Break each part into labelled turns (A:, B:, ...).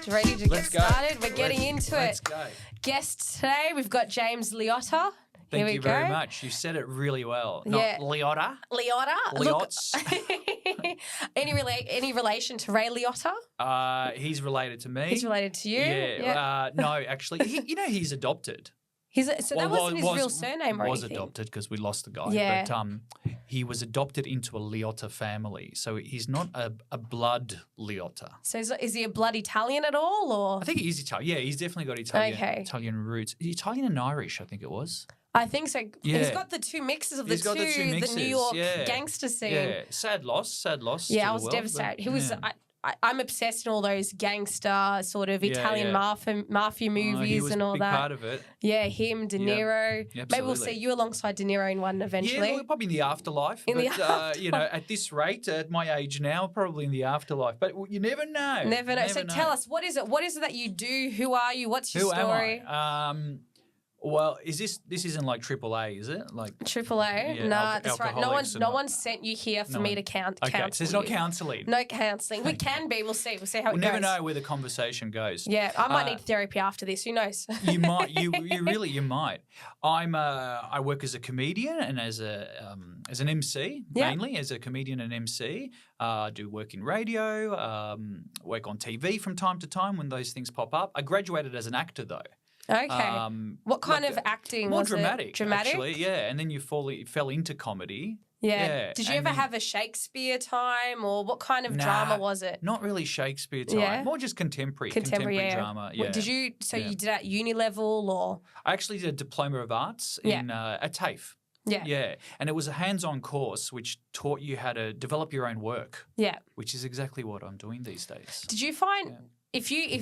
A: Ready to get started? We're getting into it.
B: Let's go.
A: Guest today, we've got James Liotta.
B: Thank you very much. You said it really well.
A: Yeah.
B: Not Liotta.
A: Liotta.
B: Liots.
A: Any relation to Ray Liotta?
B: He's related to me.
A: He's related to you?
B: Yeah. No, actually, he's adopted.
A: That wasn't his real surname or
B: was
A: anything?
B: adopted because we lost the guy.
A: Yeah.
B: But he was adopted into a Liotta family. So he's not a blood Liotta.
A: So is he a blood Italian at all? Or
B: I think he is Italian. Yeah, he's definitely got Italian roots. Italian and Irish, I think it was.
A: I think so.
B: Yeah.
A: He's got the two mixes of the New York gangster scene.
B: Yeah, sad loss.
A: Yeah, I was devastated. He was. I'm obsessed in all those gangster sort of Italian mafia movies and all
B: big
A: that.
B: Part of it.
A: Yeah, him, De Niro.
B: Yeah,
A: maybe we'll see you alongside De Niro in one eventually.
B: Yeah, probably in the afterlife. At this rate, at my age now, probably in the afterlife. But you never know.
A: Never know. So tell us, what is it? What is it that you do? Who are you? What's your story?
B: Who am I? Well, this isn't like AAA, is it? Like
A: AAA?
B: Yeah,
A: no, that's right. No one sent you here for me to counsel.
B: Okay, so it's not counselling.
A: No counselling. We can be. We'll see. We'll see how it goes.
B: We'll never know where the conversation goes.
A: Yeah, I might need therapy after this. Who knows?
B: You might. You might. I work as a comedian and as an MC mainly as a comedian and MC. Do work in radio. Work on TV from time to time when those things pop up. I graduated as an actor though.
A: Okay. What kind of acting
B: more
A: was
B: dramatic,
A: it? Dramatic?
B: Actually, yeah. And then you fell into comedy.
A: Yeah. Did you ever have a Shakespeare time or what kind of drama was it?
B: Not really Shakespeare time.
A: Yeah.
B: More just contemporary drama. Yeah.
A: What, did you you did at uni level or?
B: I actually did a diploma of arts in at TAFE.
A: Yeah.
B: Yeah. And it was a hands-on course which taught you how to develop your own work.
A: Yeah.
B: Which is exactly what I'm doing these days.
A: Did you find if you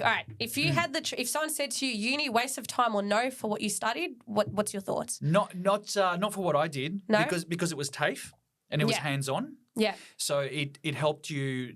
A: had if someone said to you, uni waste of time or no for what you studied, what's your thoughts?
B: Not for what I did.
A: No?
B: Because it was TAFE and it was hands-on.
A: Yeah.
B: So it helped you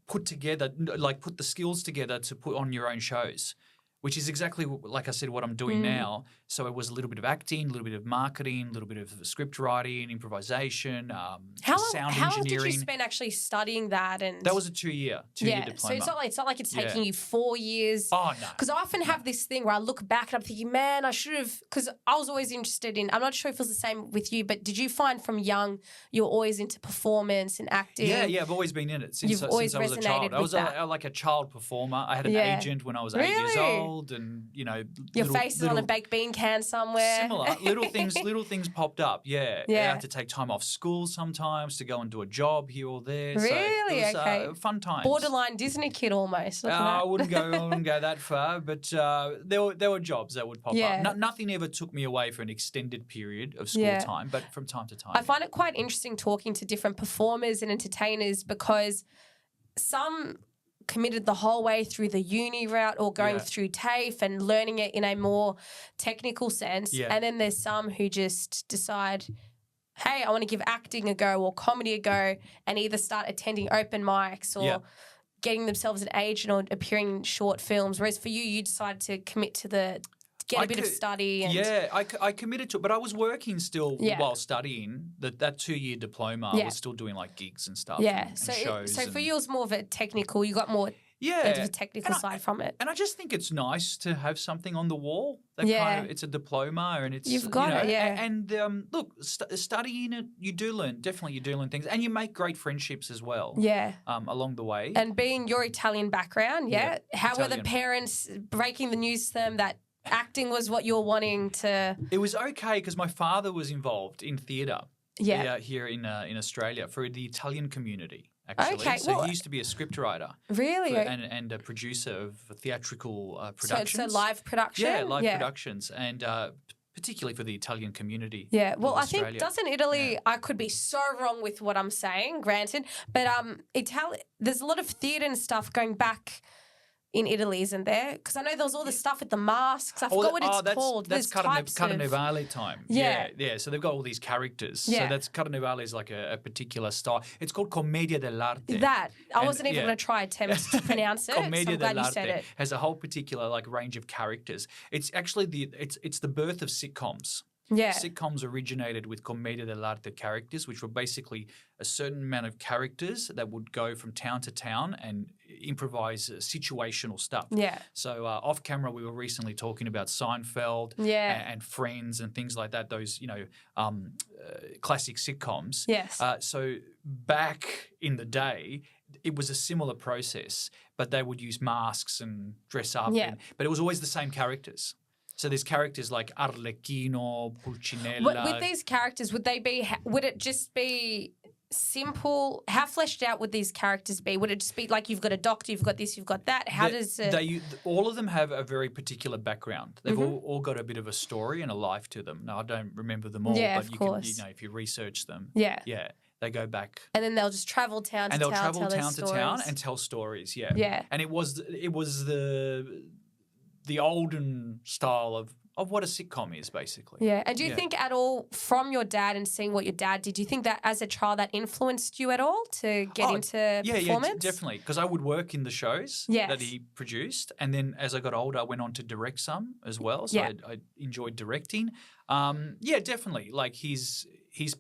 B: put the skills together to put on your own shows, which is exactly, like I said, what I'm doing now. So it was a little bit of acting, a little bit of marketing, a little bit of script writing, improvisation, sound engineering.
A: How long did you spend actually studying that? And
B: that was a two-year diploma.
A: So it's not like it's taking you 4 years.
B: Oh, no.
A: Because I often have this thing where I look back and I'm thinking, man, I should have, because I was always interested in, I'm not sure if it was the same with you, but did you find from young you were always into performance and acting?
B: Yeah, I've always been in it since I was a child. I was like a child performer. I had an agent when I was 8 years old and,
A: your face is on a baked bean can somewhere.
B: Similar. Little things popped up, I had to take time off school sometimes to go and do a job here or there.
A: Really?
B: So it was, fun times.
A: Borderline Disney kid almost.
B: I wouldn't go that far, but there were jobs that would pop up. Nothing ever took me away for an extended period of school time, but from time to time.
A: I find it quite interesting talking to different performers and entertainers because some committed the whole way through the uni route or going through TAFE and learning it in a more technical sense. Yeah. And then there's some who just decide, hey, I want to give acting a go or comedy a go and either start attending open mics or getting themselves an agent or appearing in short films. Whereas for you, you decided to commit to get a bit of study. And
B: I committed to it, but I was working still while studying. That 2-year diploma, I was still doing like gigs and stuff.
A: Yeah,
B: and shows.
A: So for you, it was more of a technical. You got more. Of a technical side from it.
B: And I just think it's nice to have something on the wall. That kind of, it's a diploma and it's...
A: You've got it,
B: And look, studying it, you do learn things. And you make great friendships as well.
A: Yeah.
B: Along the way.
A: And being your Italian background, how were the parents breaking the news to them that acting was what you're wanting to...
B: It was okay because my father was involved in theatre here in Australia for the Italian community. Actually.
A: Okay,
B: so he used to be a scriptwriter.
A: Really?
B: And a producer of theatrical productions.
A: So live production?
B: Yeah, live productions. And particularly for the Italian community.
A: Yeah, well, I think, doesn't Italy, I could be so wrong with what I'm saying, granted, but there's a lot of theatre and stuff going back in Italy, isn't there? Because I know there was all the stuff with the masks. I forgot what it's called.
B: That's Carnevale time. Yeah. So they've got all these characters.
A: Yeah.
B: So that's Carnevale is like a particular style. It's called Commedia dell'arte.
A: I wasn't even going to try attempt to pronounce it.
B: Commedia
A: so I'm glad you
B: dell'arte
A: said it.
B: has a whole particular like range of characters. It's actually it's the birth of sitcoms.
A: Yeah.
B: Sitcoms originated with commedia dell'arte characters, which were basically a certain amount of characters that would go from town to town and improvise situational stuff.
A: Yeah.
B: So off camera, we were recently talking about Seinfeld and Friends and things like that. Those classic sitcoms.
A: Yes.
B: So back in the day, it was a similar process, but they would use masks and dress up.
A: Yeah.
B: But it was always the same characters. So there's characters like Arlecchino, Pulcinella.
A: With these characters, would it just be simple? How fleshed out would these characters be? Would it just be like you've got a doctor, you've got this, you've got that? How does it...
B: all of them have a very particular background. They've all got a bit of a story and a life to them. Now, I don't remember them all, but
A: of
B: you
A: course.
B: can, if you research them,
A: yeah,
B: they go back.
A: And then they'll just travel town to town,
B: travel town to town and tell stories. Yeah,
A: yeah.
B: And it was the olden style of what a sitcom is, basically.
A: Yeah. And do you think at all, from your dad and seeing what your dad did, do you think that as a child that influenced you at all to get into performance?
B: Yeah, definitely. Because I would work in the shows that he produced. And then as I got older, I went on to direct some as well. So I enjoyed directing. Yeah, definitely. Like his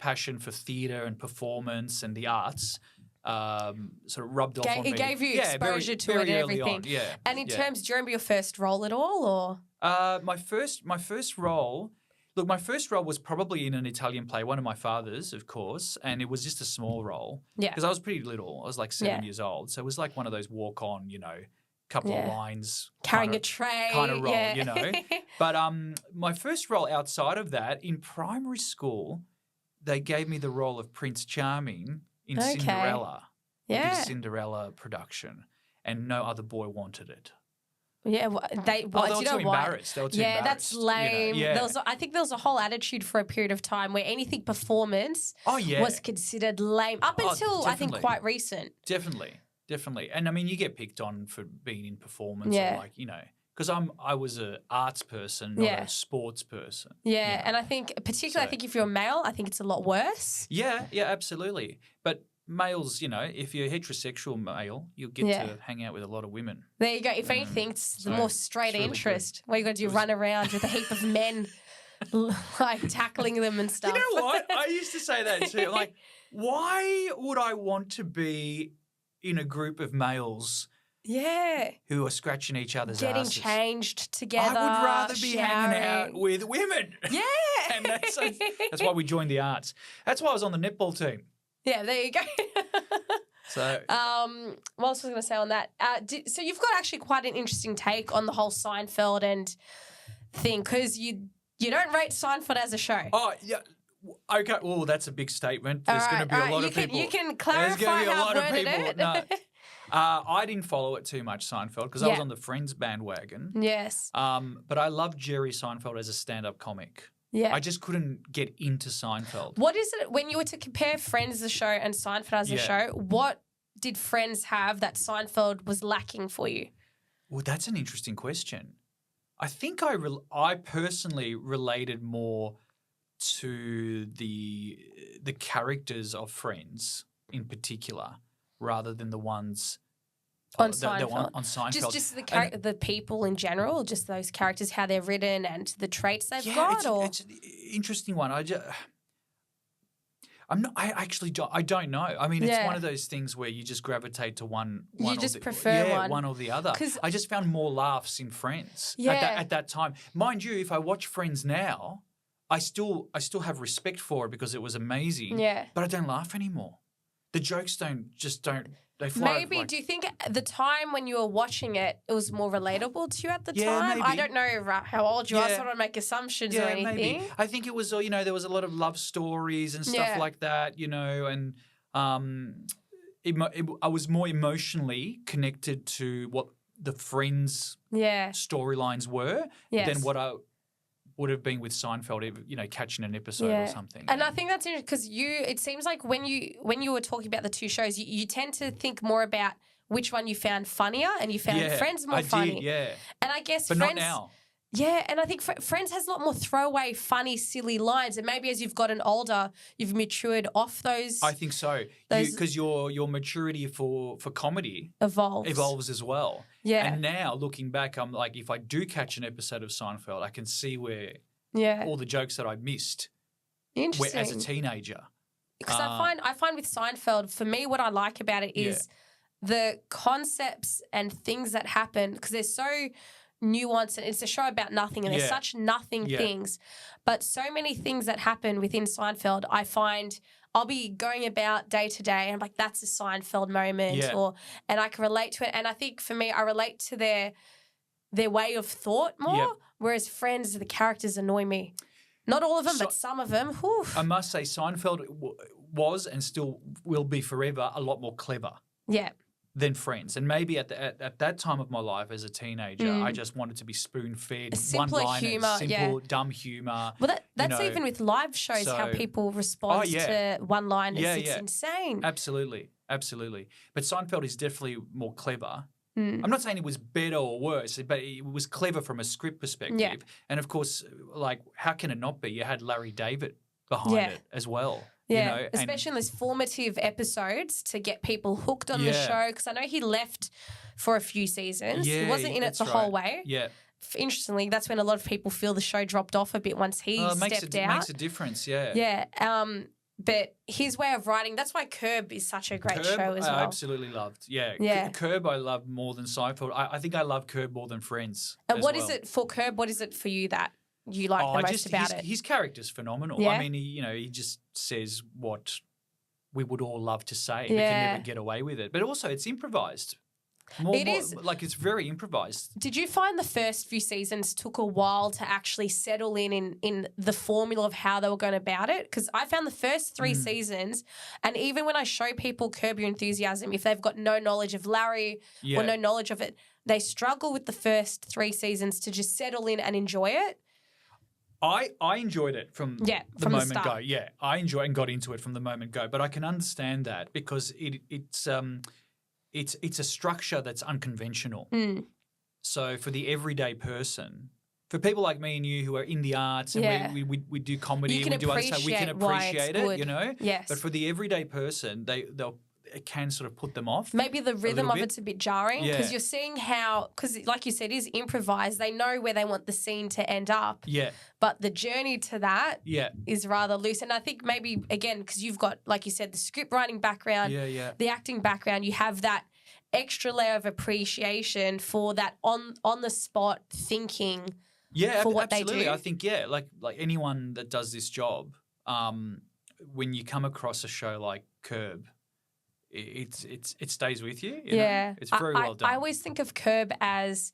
B: passion for theatre and performance and the arts sort of rubbed off on me.
A: It gave you exposure to it and everything.
B: Yeah.
A: And in terms, do you remember your first role at all, or?
B: My first role. Look, my first role was probably in an Italian play, one of my father's, of course, and it was just a small role. Yeah. Because I was pretty little. I was like 7 years old, so it was like one of those walk-on, couple of lines,
A: carrying a tray,
B: kind of role, But my first role outside of that, in primary school, they gave me the role of Prince Charming in Cinderella.
A: Yeah.
B: The Cinderella production, and no other boy wanted it.
A: Yeah, they were
B: too embarrassed. They were too embarrassed.
A: That's lame. I think there was a whole attitude for a period of time where anything performance was considered lame up until I think quite recent.
B: Definitely. And I mean, you get picked on for being in performance or because I was an arts person, not a sports person.
A: Yeah, and I think particularly, I think if you're a male, I think it's a lot worse.
B: Yeah, absolutely. But males, if you're a heterosexual male, you'll get to hang out with a lot of women.
A: There you go. If anything, it's the more straight interest. What you got to do, run around with a heap of men, like tackling them and stuff.
B: You know what? I used to say that too. Like, why would I want to be in a group of males?
A: Yeah.
B: Who are scratching each other's
A: getting
B: asses?
A: Changed together.
B: I would rather be hanging out with women.
A: Yeah.
B: And that's why we joined the arts. That's why I was on the netball team.
A: Yeah, there you go.
B: So,
A: what else was I going to say on that? So you've got actually quite an interesting take on the whole Seinfeld and thing, because you don't rate Seinfeld as a show.
B: Oh, yeah. Okay. Well, that's a big statement. There's going to be a lot of people.
A: You can clarify. There's going to be a lot of people.
B: No. I didn't follow it too much, Seinfeld, because I was on the Friends bandwagon.
A: Yes.
B: But I loved Jerry Seinfeld as a stand-up comic.
A: Yeah.
B: I just couldn't get into Seinfeld.
A: What is it, when you were to compare Friends as a show and Seinfeld as a show, what did Friends have that Seinfeld was lacking for you?
B: Well, that's an interesting question. I think I personally related more to the characters of Friends in particular, rather than the ones
A: on Seinfeld.
B: On Seinfeld.
A: Just the people in general, just those characters, how they're written and the traits they've got?
B: It's an interesting one. I don't know. I mean, it's one of those things where you just gravitate to one.
A: You just prefer
B: one or the other. I just found more laughs in Friends at that time. Mind you, if I watch Friends now, I still have respect for it because it was amazing. Yeah. But I don't laugh anymore. The jokes don't. They fly.
A: Maybe, do you think the time when you were watching it, it was more relatable to you at the time? Maybe. I don't know how old you are, so I don't want to make assumptions or anything.
B: Maybe. I think it was, there was a lot of love stories and stuff like that, and I was more emotionally connected to what the Friends storylines were than what I would have been with Seinfeld, catching an episode or something.
A: And I think that's interesting because it seems like when you were talking about the two shows, you tend to think more about which one you found funnier, and you found Friends more funny. And I guess
B: but
A: Friends,
B: not now.
A: Yeah, and I think Friends has a lot more throwaway, funny, silly lines, and maybe as you've gotten older, you've matured off those.
B: I think so, because your maturity for comedy evolves as well. Yeah, and now looking back, I'm like, if I do catch an episode of Seinfeld, I can see where all the jokes that I missed as a teenager.
A: Because I find with Seinfeld, for me, what I like about it is the concepts and things that happen, because they're so nuanced, and it's a show about nothing, and there's such nothing things, but so many things that happen within Seinfeld. I find I'll be going about day to day and I'm like, that's a Seinfeld moment, and I can relate to it. And I think for me, I relate to their way of thought more, whereas Friends, the characters annoy me. Not all of them, but some of them. Whew.
B: I must say Seinfeld was and still will be forever a lot more clever.
A: Yeah.
B: Than Friends. And maybe at that time of my life as a teenager, I just wanted to be spoon-fed one-liners, simple, dumb humour.
A: Well, that's even with live shows, how people respond to one-liners. It's insane.
B: Absolutely. But Seinfeld is definitely more clever. I'm not saying it was better or worse, but it was clever from a script perspective. Yeah. And, of course, like, how can it not be? You had Larry David behind it as well.
A: Yeah,
B: you know,
A: especially in those formative episodes to get people hooked on the show. Because I know he left for a few seasons. He wasn't in it the whole way.
B: Yeah.
A: Interestingly, that's when a lot of people feel the show dropped off a bit once he stepped out.
B: It makes a difference, yeah.
A: Yeah. But his way of writing, that's why Curb is such a great show as well.
B: I absolutely loved. Yeah. Curb I love more than Seinfeld. I think I love Curb more than Friends.
A: And what is it for Curb? What is it for you that you like the most about it?
B: His character's phenomenal. Yeah? I mean, he just says what we would all love to say, but can never get away with it. But also, it's improvised. It's very improvised.
A: Did you find the first few seasons took a while to actually settle in the formula of how they were going about it? Because I found the first 3 seasons, and even when I show people Curb Your Enthusiasm, if they've got no knowledge of Larry or no knowledge of it, they struggle with the first 3 seasons to just settle in and enjoy it.
B: I enjoyed it from the moment go. Yeah, I enjoyed and got into it from the moment go. But I can understand that because it's a structure that's unconventional. So for the everyday person, for people like me and you who are in the arts and we do comedy, we do other stuff, we can appreciate it, you know.
A: Yes.
B: But for the everyday person, it can sort of put them off.
A: Maybe the rhythm of it's a bit jarring because you're seeing how, because like you said, it is improvised. They know where they want the scene to end up.
B: Yeah.
A: But the journey to that is rather loose. And I think maybe, again, because you've got, like you said, the script writing background, the acting background, you have that extra layer of appreciation for that on-the-spot thinking for what
B: absolutely.
A: they do.
B: I think, like anyone that does this job, when you come across a show like Curb, it stays with you. You know? It's very well done.
A: I always think of Curb as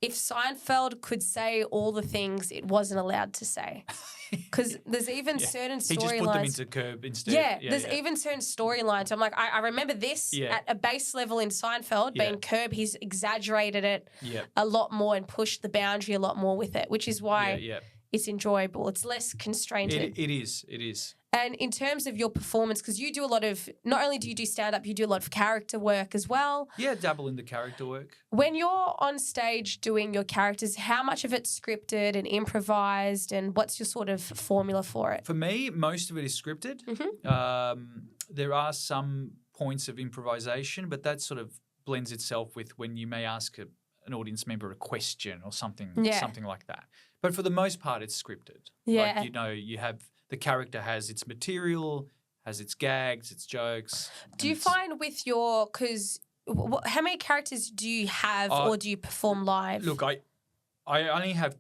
A: if Seinfeld could say all the things it wasn't allowed to say. Because there's even certain storylines. He just put
B: them into Curb instead.
A: There's even certain storylines. I'm like, I remember this at a base level in Seinfeld, but in Curb, he's exaggerated it a lot more and pushed the boundary a lot more with it, which is why it's enjoyable. It's less constrained.
B: It is.
A: And in terms of your performance, because you do a lot of, not only do you do stand-up, you do a lot of character work as well.
B: Yeah, dabble in the character work.
A: When you're on stage doing your characters, how much of it's scripted and improvised, and what's your sort of formula for it?
B: For me, most of it is scripted. There are some points of improvisation, but that sort of blends itself with when you may ask an audience member a question or something like that. But for the most part, it's scripted.
A: Yeah.
B: Like, you have... The character has its material, has its gags, its jokes.
A: Do you find with your, because how many characters do you have or do you perform live?
B: Look, I only have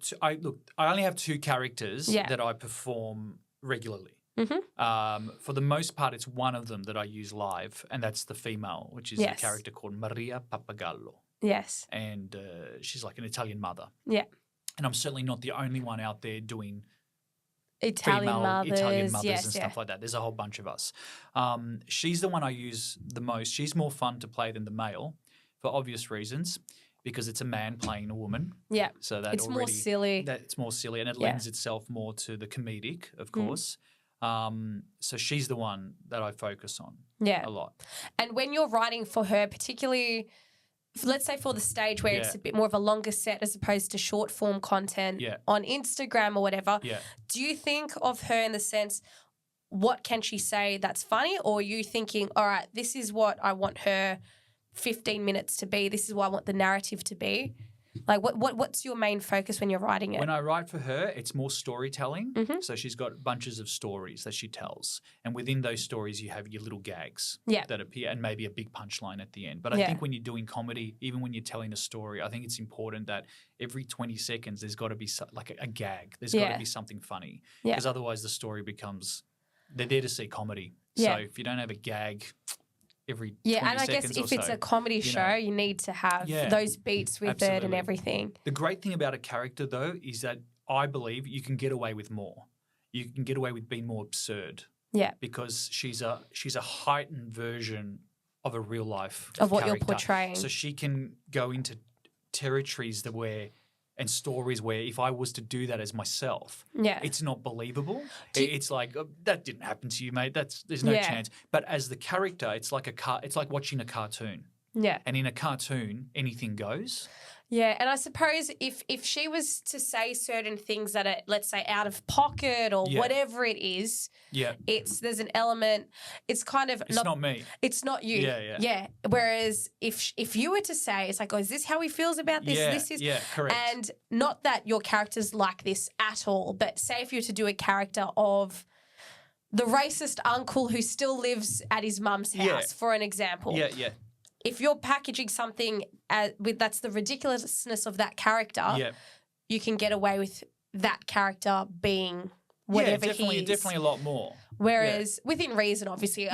B: two characters that I perform regularly. For the most part, it's one of them that I use live, and that's the female, which is a character called Maria Pappagallo.
A: Yes.
B: And she's like an Italian mother.
A: Yeah.
B: And I'm certainly not the only one out there doing
A: Italian mothers
B: and stuff like that. There's a whole bunch of us. She's the one I use the most. She's more fun to play than the male for obvious reasons because it's a man playing a woman.
A: Yeah.
B: So it's
A: more silly.
B: It's more silly and it lends itself more to the comedic, of course. So she's the one that I focus on a lot.
A: And when you're writing for her, particularly... Let's say for the stage where it's a bit more of a longer set as opposed to short form content on Instagram or whatever, do you think of her in the sense, what can she say that's funny? Or are you thinking, all right, this is what I want her 15 minutes to be. This is what I want the narrative to be. Like what's your main focus when you're writing it?
B: When I write for her, it's more storytelling.
A: Mm-hmm.
B: So she's got bunches of stories that she tells. And within those stories, you have your little gags that appear and maybe a big punchline at the end. But I think when you're doing comedy, even when you're telling a story, I think it's important that every 20 seconds there's got to be like a gag. There's got to be something funny. Because otherwise the story becomes – they're there to see comedy. So if you don't have a gag – every 20
A: and I
B: seconds
A: guess if it's a comedy show, you need to have those beats with it and everything.
B: The great thing about a character, though, is that I believe you can get away with more. You can get away with being more absurd.
A: Yeah.
B: Because she's a heightened version of a real life
A: of what
B: character.
A: You're portraying.
B: So she can go into territories and stories where if I was to do that as myself, it's not believable. It's like, oh, that didn't happen to you, mate. There's no chance. But as the character, it's like it's like watching a cartoon. Yeah. And in a cartoon, anything goes.
A: Yeah, and I suppose if she was to say certain things that are, let's say, out of pocket or whatever it is, there's an element. It's kind of
B: it's not me.
A: It's not you. Yeah. Whereas if you were to say, it's like, oh, is this how he feels about this? This is
B: correct.
A: And not that your character's like this at all, but say if you were to do a character of the racist uncle who still lives at his mum's house, for an example.
B: Yeah.
A: If you're packaging something that's the ridiculousness of that character, you can get away with that character being whatever he is.
B: Definitely a lot more.
A: Whereas within reason, obviously,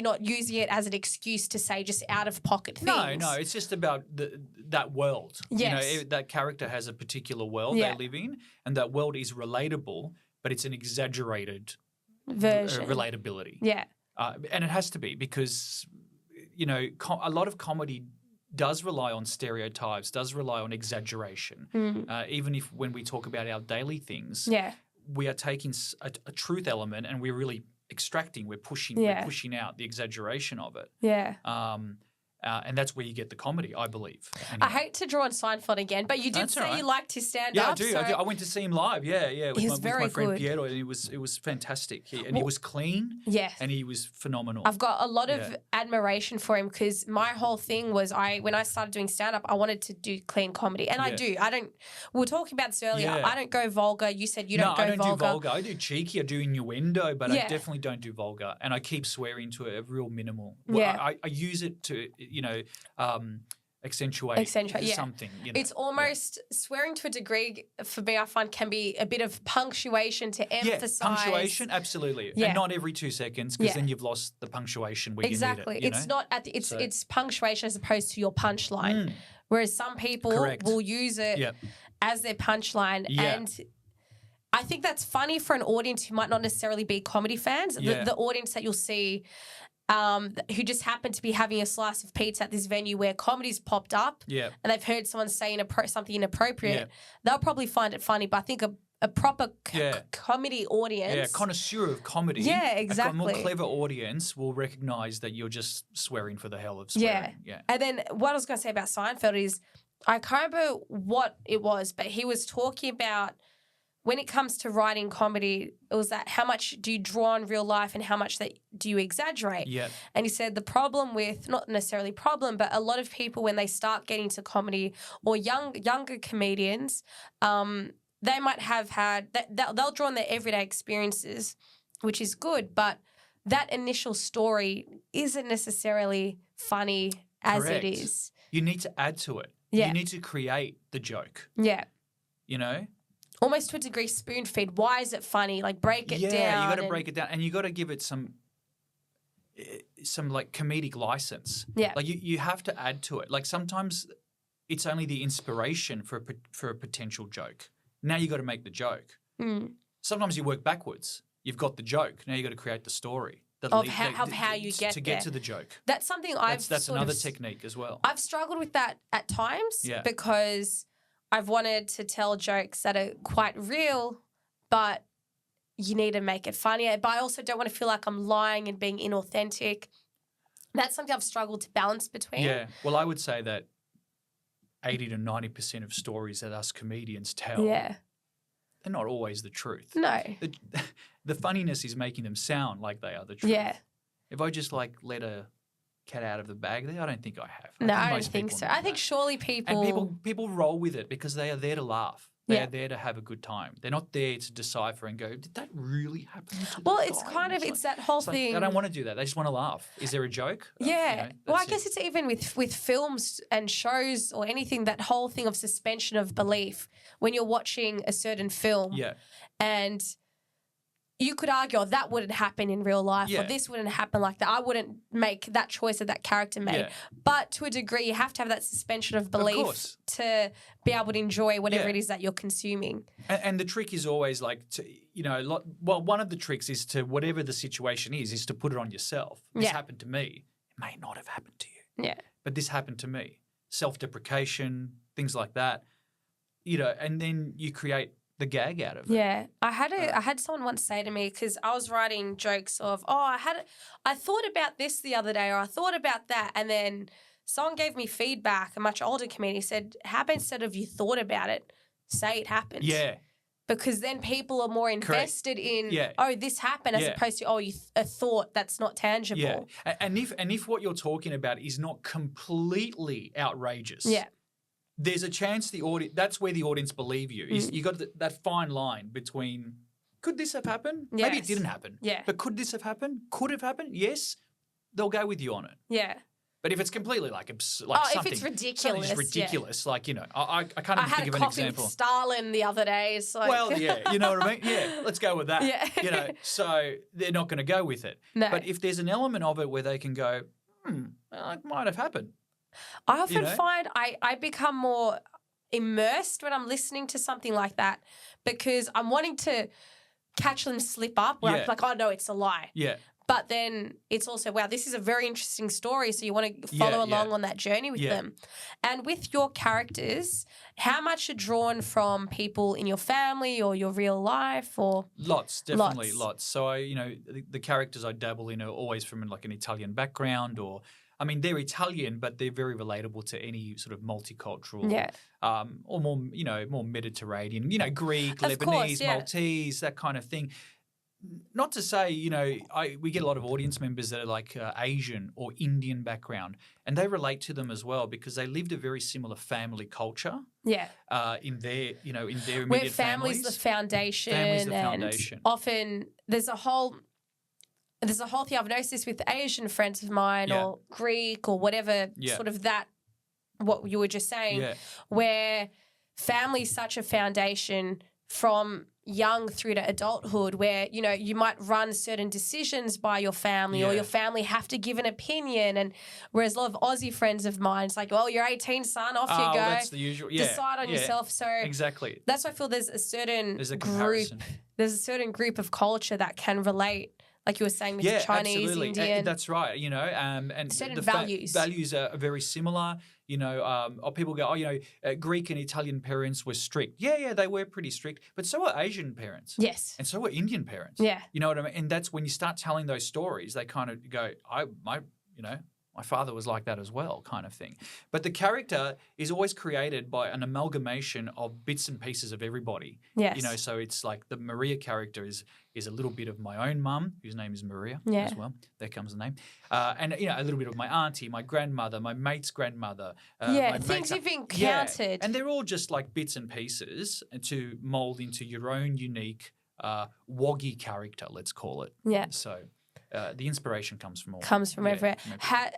A: not using it as an excuse to say just out of pocket things.
B: No, it's just about that world.
A: Yes.
B: You know, that character has a particular world they live in, and that world is relatable, but it's an exaggerated
A: version
B: relatability.
A: Yeah,
B: and it has to be because. You know, a lot of comedy does rely on stereotypes, does rely on exaggeration. Even if when we talk about our daily things, we are taking a truth element and we're really extracting, we're pushing out the exaggeration of it.
A: Yeah.
B: And that's where you get the comedy, I believe. Anyway.
A: I hate to draw on Seinfeld again, but you did say you liked his stand-up.
B: Yeah, I do. I went to see him live. Yeah. With my friend
A: good.
B: Piero, and it was fantastic. He was clean.
A: Yes.
B: And he was phenomenal.
A: I've got a lot of admiration for him because my whole thing was when I started doing stand-up, I wanted to do clean comedy. And I do. We were talking about this earlier. I don't go vulgar. You said you don't go vulgar. No, I don't do vulgar.
B: I do cheeky. I do innuendo, but I definitely don't do vulgar. And I keep swearing to a real minimal. I use it to, accentuate something. You know?
A: It's almost swearing to a degree for me, I find can be a bit of punctuation to emphasize.
B: Punctuation, absolutely. And not every 2 seconds because then you've lost the punctuation where you need it.
A: It's not it's punctuation as opposed to your punchline. Whereas some people will use it as their punchline and I think that's funny for an audience who might not necessarily be comedy fans. The audience that you'll see who just happen to be having a slice of pizza at this venue where comedy's popped up and they've heard someone say something inappropriate, they'll probably find it funny. But I think a proper comedy audience...
B: Yeah, connoisseur of comedy.
A: Yeah, exactly.
B: A more clever audience will recognise that you're just swearing for the hell of swearing. Yeah.
A: And then what I was going to say about Seinfeld is, I can't remember what it was, but he was talking about when it comes to writing comedy, it was that how much do you draw on real life and how much that do you exaggerate?
B: Yeah.
A: And he said the problem with, not necessarily problem, but a lot of people when they start getting to comedy or younger comedians, they might have had, they'll draw on their everyday experiences, which is good, but that initial story isn't necessarily funny as it is.
B: You need to add to it.
A: Yeah.
B: You need to create the joke.
A: Yeah.
B: You know?
A: Almost to a degree spoon feed. Why is it funny? Like break it down.
B: Yeah, you got to break it down, and you got to give it some like comedic license.
A: Yeah,
B: like you have to add to it. Like sometimes it's only the inspiration for a potential joke. Now you got to make the joke. Sometimes you work backwards. You've got the joke. Now you got to create the story.
A: How you get
B: to get to the joke.
A: That's something
B: that's another technique as well.
A: I've struggled with that at times because I've wanted to tell jokes that are quite real, but you need to make it funnier. But I also don't want to feel like I'm lying and being inauthentic. That's something I've struggled to balance between.
B: Yeah. Well, I would say that 80 to 90% of stories that us comedians tell, they're not always the truth.
A: No.
B: The funniness is making them sound like they are the truth.
A: Yeah.
B: If I just let a cat out of the bag there? I don't think I have.
A: No, I don't
B: most
A: think
B: people
A: so.
B: know
A: I think
B: that.
A: surely people...
B: And people roll with it because they are there to laugh. They are there to have a good time. They're not there to decipher and go, did that really happen to
A: Well,
B: that
A: it's
B: guy?
A: kind of, it's that whole thing.
B: They don't want to do that. They just want to laugh. Is there a joke?
A: Yeah. Well, I guess
B: it.
A: it's even with films and shows or anything, that whole thing of suspension of belief when you're watching a certain film.
B: Yeah.
A: And you could argue, oh, that wouldn't happen in real life, or
B: Yeah.
A: this wouldn't happen like that. I wouldn't make that choice that that character made.
B: Yeah.
A: But to a degree, you have to have that suspension of belief
B: course.
A: to be able to enjoy whatever
B: Yeah.
A: it is that you're consuming.
B: And the trick is always like, one of the tricks is to, whatever the situation is to put it on yourself. This happened to me. It may not have happened to you.
A: Yeah.
B: But this happened to me. Self-deprecation, things like that. And then you create the gag out of it.
A: Yeah, I had someone once say to me, because I was writing jokes of, I thought about this the other day, or I thought about that, and then someone gave me feedback, a much older comedian, said, how about instead of you thought about it, say it happened.
B: Yeah.
A: Because then people are more invested in, this happened, as opposed to, a thought that's not tangible.
B: Yeah. And if what you're talking about is not completely outrageous, there's a chance that's where the audience believe you. You got that fine line between, could this have happened?
A: Yes.
B: Maybe it didn't happen.
A: Yeah.
B: But could this have happened? Could have happened? Yes. They'll go with you on it.
A: Yeah.
B: But if it's completely like
A: if
B: something,
A: it's ridiculous,
B: something's ridiculous, I can't even
A: I had
B: think
A: a
B: of an
A: coffee
B: example.
A: with Stalin the other day. It's like...
B: Well, yeah, you know what I mean? Yeah, let's go with that.
A: Yeah.
B: So they're not going to go with it.
A: No.
B: But if there's an element of it where they can go, well, it might have happened.
A: I often find I become more immersed when I'm listening to something like that, because I'm wanting to catch them slip up where I'm like, oh, no, it's a lie.
B: Yeah.
A: But then it's also, wow, this is a very interesting story. So you want to follow along on that journey with them. And with your characters, how much are drawn from people in your family or your real life? Or
B: Definitely lots. So the characters I dabble in are always from like an Italian background, or they're Italian, but they're very relatable to any sort of multicultural, or more Mediterranean, Greek,
A: Of
B: Lebanese,
A: course,
B: Maltese, that kind of thing. Not to say, we get a lot of audience members that are like Asian or Indian background, and they relate to them as well because they lived a very similar family culture.
A: Yeah.
B: In their immediate
A: where family's the foundation.
B: Family's the
A: and
B: foundation.
A: Often there's a whole thing. I've noticed this with Asian friends of mine or Greek or whatever sort of that, what you were just saying, where family's such a foundation from young through to adulthood, where you might run certain decisions by your family, or your family have to give an opinion. And whereas a lot of Aussie friends of mine, it's like, well, you're 18, son, off you go.
B: That's the usual.
A: Decide on yourself. So
B: exactly,
A: that's why I feel there's a certain
B: comparison.
A: There's a certain group of culture that can relate, like you were saying, with the Chinese,
B: absolutely.
A: Indian.
B: That's right. And
A: certain values.
B: Values are very similar. Or people go, Greek and Italian parents were strict. Yeah, they were pretty strict. But so were Asian parents.
A: Yes.
B: And so were Indian parents.
A: Yeah.
B: You know what I mean? And that's when you start telling those stories, they kind of go, my father was like that as well, kind of thing. But the character is always created by an amalgamation of bits and pieces of everybody.
A: Yes.
B: So it's like the Maria character is a little bit of my own mum, whose name is Maria as well. There comes the name. And, a little bit of my auntie, my grandmother, my mate's grandmother.
A: Things you've encountered.
B: And they're all just like bits and pieces to mould into your own unique woggy character, let's call it.
A: Yeah.
B: So the inspiration comes from
A: everywhere. How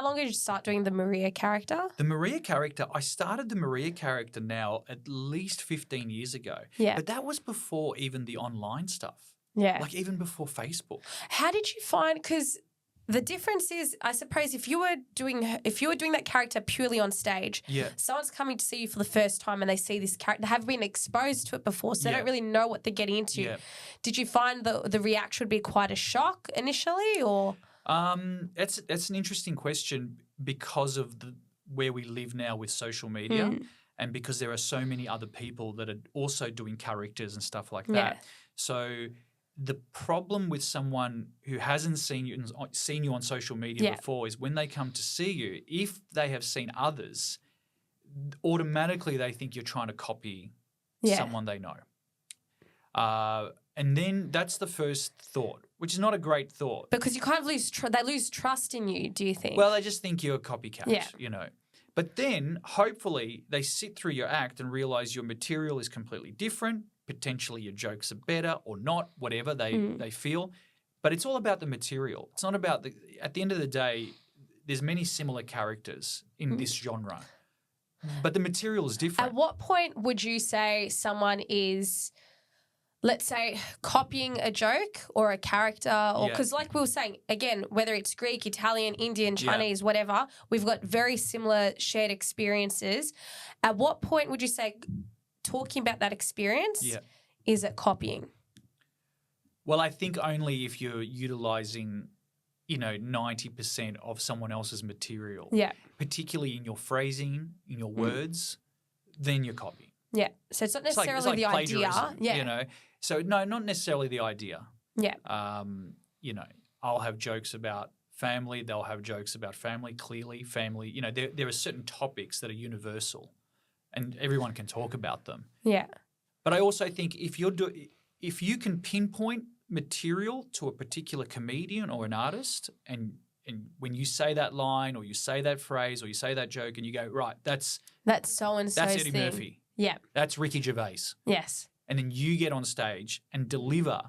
A: long did you start doing the Maria character?
B: The Maria character, I started the Maria character now at least 15 years ago.
A: Yeah.
B: But that was before even the online stuff.
A: Yeah.
B: Like even before Facebook.
A: How did you find, because the difference is, I suppose, if you were doing that character purely on stage, someone's coming to see you for the first time and they see this character, they haven't been exposed to it before, so they don't really know what they're getting into. Yeah. Did you find the reaction would be quite a shock initially, or?
B: That's an interesting question because of where we live now with social media, and because there are so many other people that are also doing characters and stuff like that. So the problem with someone who hasn't seen you on social media before is when they come to see you, if they have seen others, automatically they think you're trying to copy someone they know. And then that's the first thought. which is not a great thought.
A: Because you kind of they lose trust in you, do you think?
B: Well, they just think you're a copycat,
A: Yeah.
B: you know. But then, hopefully, they sit through your act and realise your material is completely different. Potentially your jokes are better or not, whatever they feel. But it's all about the material. It's not about at the end of the day, there's many similar characters in this genre. But the material is different.
A: At what point would you say someone is, let's say, copying a joke or a character? Or because like we were saying, again, whether it's Greek, Italian, Indian, Chinese, whatever, we've got very similar shared experiences. At what point would you say talking about that experience is it copying?
B: Well, I think only if you're utilising, 90% of someone else's material.
A: Yeah.
B: Particularly in your phrasing, in your words, then you're copying.
A: Yeah. So it's not necessarily
B: it's like
A: the idea.
B: Yeah. So no, not necessarily the idea.
A: Yeah.
B: I'll have jokes about family. They'll have jokes about family. Clearly, family. There are certain topics that are universal, and everyone can talk about them.
A: Yeah.
B: But I also think if you can pinpoint material to a particular comedian or an artist, and when you say that line or you say that phrase or you say that joke, and you go, right, that's
A: so and so.
B: That's Eddie Murphy.
A: Yeah.
B: That's Ricky Gervais.
A: Yes.
B: And then you get on stage and deliver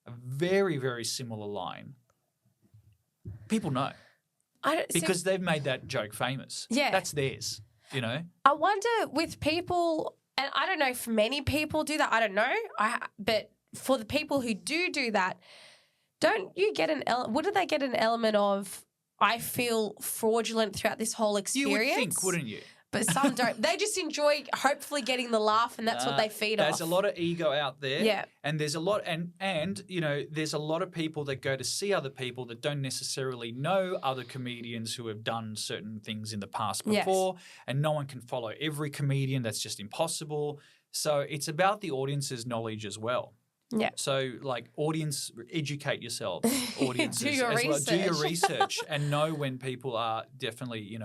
B: a very, very similar line. People know. Because they've made that joke famous.
A: Yeah.
B: That's theirs,
A: I wonder with people, and I don't know if many people do that. I don't know. But for the people who do that, don't you get wouldn't they get an element of, I feel fraudulent throughout this whole experience?
B: You would think, wouldn't you?
A: But some don't. They just enjoy hopefully getting the laugh, and that's what they feed off.
B: There's a lot of ego out there.
A: Yeah.
B: And there's a lot there's a lot of people that go to see other people that don't necessarily know other comedians who have done certain things in the past before. Yes. And no one can follow every comedian. That's just impossible. So it's about the audience's knowledge as well.
A: Yeah.
B: So, audience, educate yourself. Audiences
A: do your research.
B: Do your research and know when people are definitely,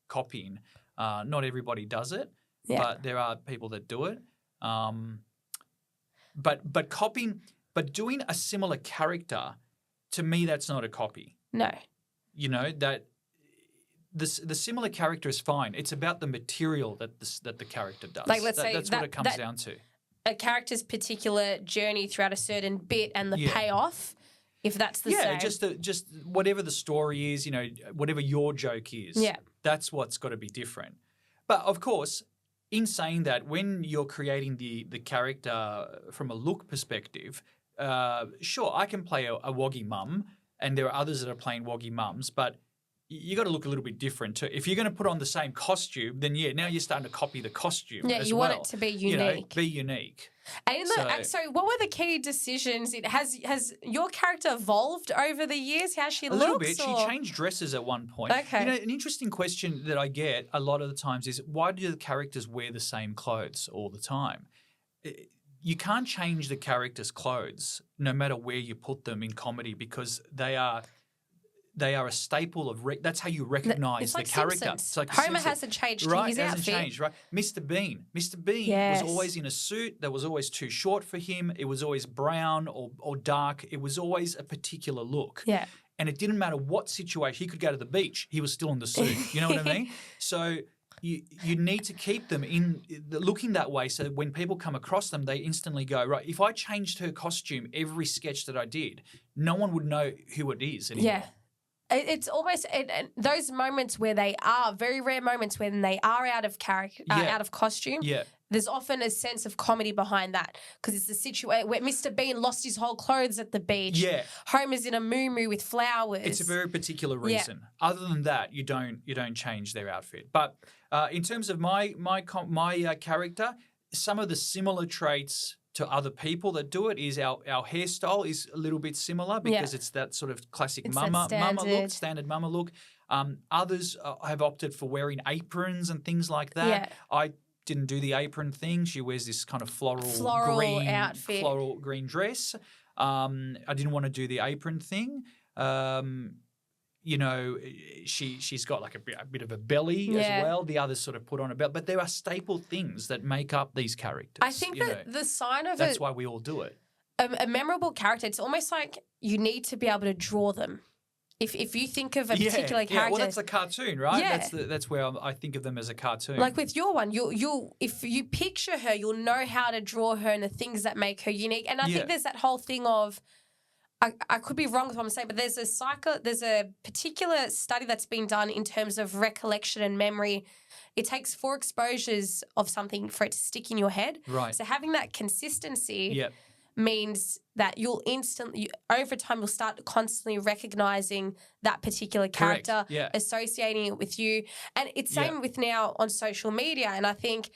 B: copying. Not everybody does it, but there are people that do it. But copying, doing a similar character, to me, that's not a copy.
A: No.
B: That the similar character is fine. It's about the material that the character does.
A: Like, let's say
B: that's what it comes down to.
A: A character's particular journey throughout a certain bit and the payoff, if that's the same.
B: Yeah, just whatever the story is, whatever your joke is, that's what's got to be different. But, of course, in saying that, when you're creating the character from a look perspective, sure, I can play a woggy mum, and there are others that are playing woggy mums, but you got to look a little bit different too. If you're going to put on the same costume, then now you're starting to copy the costume.
A: Yeah, you want it to be unique.
B: Be unique.
A: And so what were the key decisions? Has your character evolved over the years? How she looks?
B: A little bit. She changed dresses at one point.
A: Okay.
B: An interesting question that I get a lot of the times is, why do the characters wear the same clothes all the time? You can't change the character's clothes no matter where you put them in comedy, because they are a staple of that's how you recognise the character.
A: Simpsons.
B: It's like
A: Homer hasn't changed his outfit.
B: Hasn't changed, right? Mr. Bean was always in a suit that was always too short for him. It was always brown or dark. It was always a particular look.
A: Yeah.
B: And it didn't matter what situation. He could go to the beach. He was still in the suit. You know what I mean? So you need to keep them looking that way, so that when people come across them, they instantly go, right, if I changed her costume every sketch that I did, no one would know who it is anymore.
A: Yeah. It's almost those moments where they are very rare moments when they are out of character, out of costume.
B: Yeah.
A: There's often a sense of comedy behind that, because it's the situation where Mr. Bean lost his whole clothes at the beach.
B: Yeah.
A: Homer's in a moo-moo with flowers.
B: It's a very particular reason. Yeah. Other than that, you don't change their outfit. But in terms of my character, some of the similar traits to other people that do it is our hairstyle is a little bit similar, because it's that sort of classic mama look, standard mama look. Others have opted for wearing aprons and things like that.
A: Yeah.
B: I didn't do the apron thing. She wears this kind of floral green
A: outfit,
B: floral green dress. I didn't want to do the apron thing. She's got like a bit of a belly as well. The others sort of put on a belt. But there are staple things that make up these characters.
A: I think that the sign of
B: that's why we all do it.
A: A memorable character, it's almost like you need to be able to draw them. If you think of a particular character,
B: well, that's a cartoon, right?
A: Yeah.
B: That's where I think of them as a cartoon.
A: Like with your one, you'll if you picture her, you'll know how to draw her and the things that make her unique. And I think there's that whole thing of, I could be wrong with what I'm saying, but there's a particular study that's been done in terms of recollection and memory. It takes 4 exposures of something for it to stick in your head.
B: Right.
A: So having that consistency means that you'll over time, you'll start constantly recognizing that particular character, associating it with you. And it's same with now on social media. And I think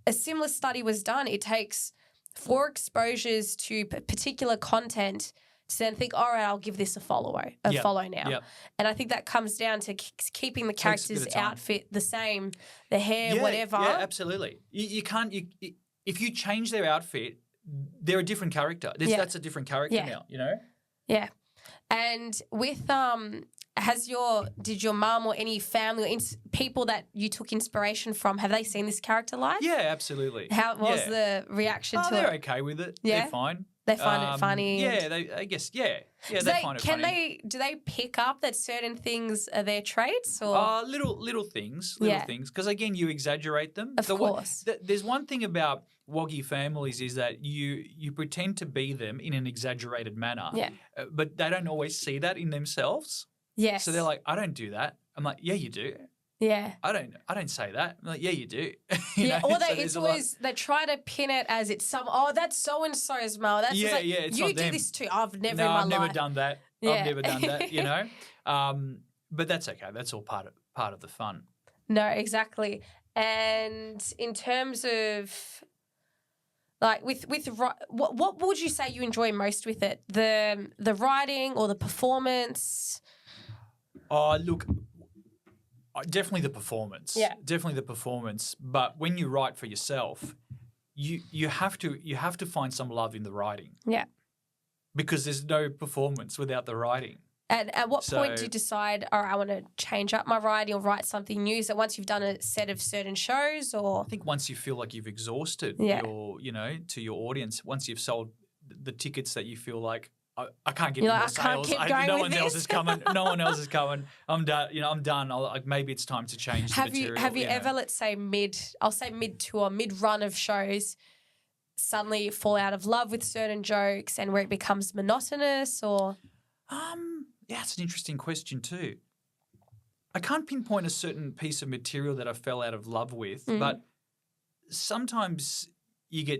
A: a similar study was done. It takes 4 exposures to particular content to then think, all right, I'll give this a follow now.
B: Yep.
A: And I think that comes down to keeping the character's outfit the same, the hair, whatever.
B: Yeah, absolutely. You can't, if you change their outfit, they're a different character. That's a different character now, you know?
A: Yeah. And with, did your mum or any family or people that you took inspiration from, have they seen this character live?
B: Yeah, absolutely.
A: How was the reaction to it?
B: They're okay with it. Yeah? They're fine.
A: They find it funny.
B: Yeah, I guess, yeah. Yeah, they find it funny.
A: Do they pick up that certain things are their traits? Or?
B: Little things. Because, again, you exaggerate them.
A: Of course.
B: There's one thing about Woggy families is that you pretend to be them in an exaggerated manner.
A: Yeah.
B: But they don't always see that in themselves.
A: Yes.
B: So they're like, I don't do that. I'm like, yeah, you do.
A: Yeah.
B: I don't say that. I'm like, yeah, you do.
A: Or they try to pin it as it's that's so and so's Mel. That's
B: it's
A: you
B: not
A: do
B: them.
A: this too. I've never
B: done that.
A: Yeah.
B: I've never done that, you know. But that's okay. That's all part of the fun.
A: No, exactly. And in terms of like with what would you say you enjoy most with it? The writing or the performance?
B: Oh, look, definitely the performance.
A: Yeah.
B: Definitely the performance. But when you write for yourself, you have to find some love in the writing.
A: Yeah.
B: Because there's no performance without the writing.
A: And at what point do you decide, all right, I want to change up my writing or write something new? Is it once you've done a set of certain shows, or?
B: I think once you feel like you've exhausted to your audience, once you've sold the tickets that you feel like, I can't get more sales. No one else is coming. No one else is coming. I'm done. I'm done. Maybe it's time to change the material.
A: Have you ever, let's say mid-tour, mid-run of shows, suddenly fall out of love with certain jokes and where it becomes monotonous, or?
B: Yeah, it's an interesting question too. I can't pinpoint a certain piece of material that I fell out of love with, but sometimes you're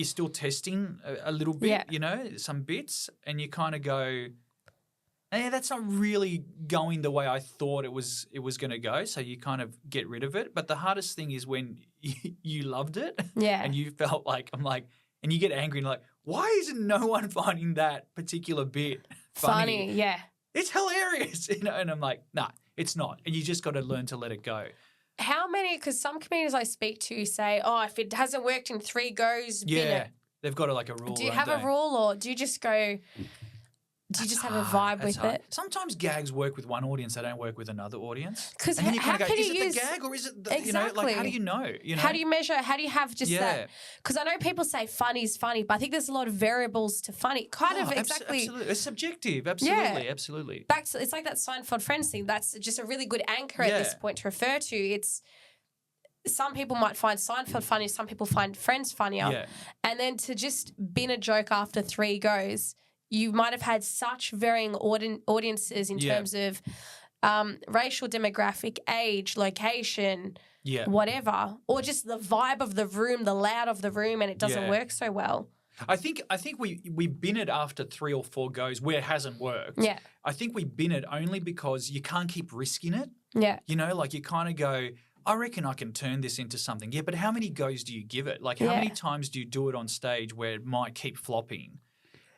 B: still testing a little bit, you know, some bits, and you kind of go, that's not really going the way I thought it was going to go, so you kind of get rid of it. But the hardest thing is when you loved it and you felt like, and you get angry and like, why isn't no one finding that particular bit funny?
A: Yeah.
B: It's hilarious, you know, and I'm like, nah, it's not. And you just got to learn to let it go.
A: How many, because some comedians I speak to say, if it hasn't worked in 3 goes, bin it.
B: They've got a rule.
A: Do you have a rule, or do you just go, do you just have a vibe with it?
B: Sometimes gags work with one audience, they don't work with another audience.
A: Because
B: how
A: can you
B: is it
A: use
B: the gag or is it the,
A: exactly.
B: how do you know?
A: How do you measure? How do you have just that? Because I know people say funny is funny, but I think there's a lot of variables to funny. Exactly.
B: Absolutely. It's subjective. Absolutely. Yeah. Absolutely.
A: It's like that Seinfeld Friends thing. That's just a really good anchor at this point to refer to. It's some people might find Seinfeld funny, some people find Friends funnier.
B: Yeah.
A: And then to just bin a joke after 3 goes, you might have had such varying audiences in terms of racial demographic, age, location, whatever, or just the vibe of the room, the loud of the room, and it doesn't work so well.
B: I think we bin it after 3 or 4 goes where it hasn't worked.
A: Yeah.
B: I think we bin it only because you can't keep risking it.
A: Yeah.
B: You know, like you kind of go, I reckon I can turn this into something. Yeah, but how many goes do you give it? Like how many times do you do it on stage where it might keep flopping?